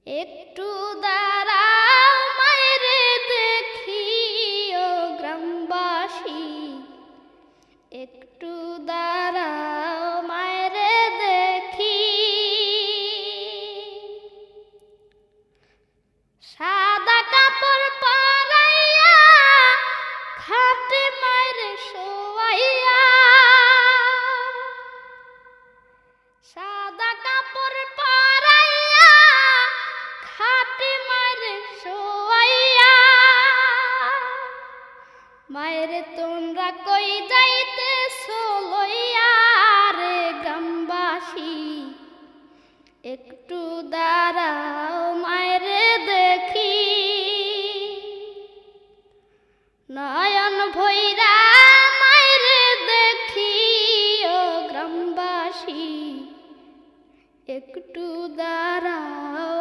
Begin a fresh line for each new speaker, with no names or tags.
একটু দাঁড়াও মায়েরে দেখি ও গ্রামবাসী, একটু দাঁড়াও মায়েরে দেখি। সাদা কাপড় পরাইয়া খাটে মায়েরে শোয়াইয়া, সাদা কাপড় পরাইয়া খাটে মায়েরে শোয়াইয়া। মায়েরে তোমরা কই যাই